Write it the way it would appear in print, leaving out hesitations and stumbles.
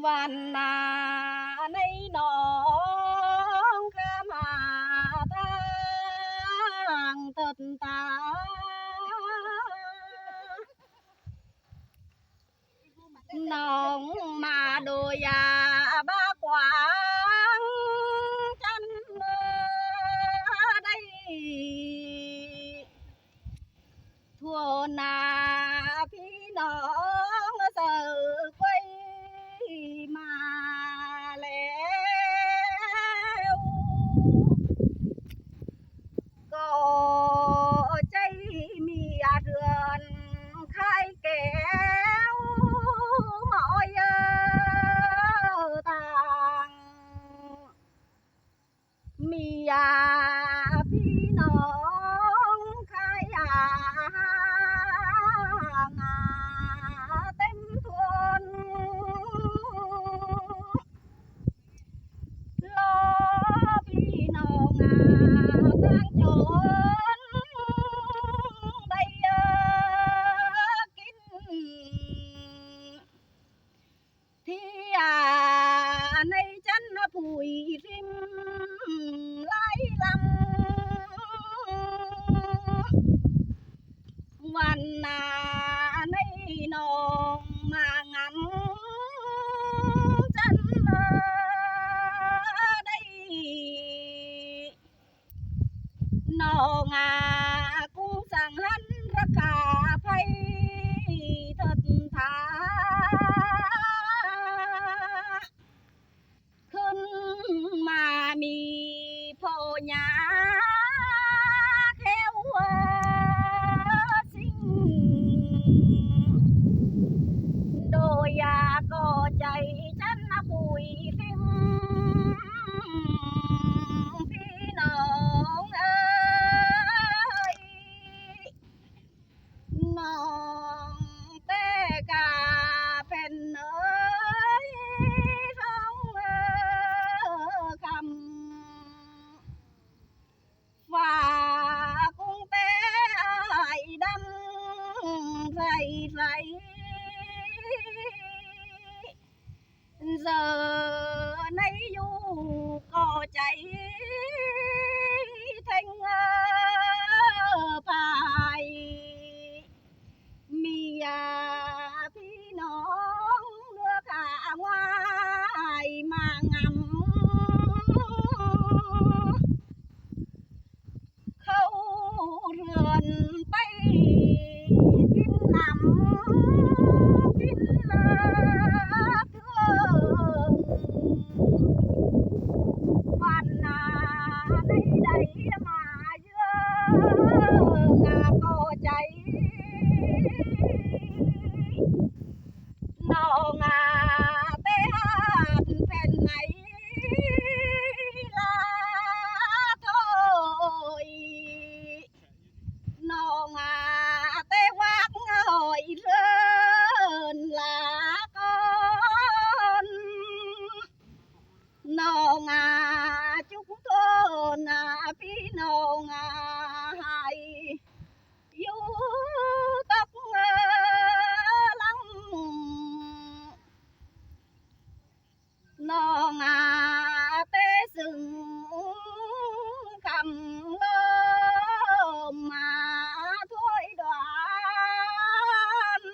วันนาในหนองกระมาทางตัดตาน้องมาโดยยาบ้ากวางจันได้ทั่วนาพี่น้องเสือไว้มาแล้วก็ใจมีเรือนไข่แก้วหมอยต่างมียาพี่น้องขายยาเต็มทวนรอพี่น้องตั้งจนได้กินที่ในจันทร์ผุยริมไหลลำวันนาในนองมางำจันได้นองกุ้งสังหันราคาไฟทัดทาขึ้นมามีพ่อยาแค่ว่าสิ่งโดยยาก็ใจฉันนะปุยริมพี่น้องเอ้ยน้องแต่กาเป็นเอ้ยท้องคำฝ่ากุ้งแต่ไอ้ดำใสgiờ nay du có chạy thanh phải miพี่น้องเนื้อขาควายมางำเข้าเรือนไปกินน้ำกินเลือดวันนาในใดมาเยอะงาก็ใจน้องเตหันแผ่นไหนลาโถยน้องเตวักหอยเรือนลาก่อนน้องจุกโทนพี่น้องให้อยู่ตกลังน้องเตซึ่งคำมาถ้วยดวน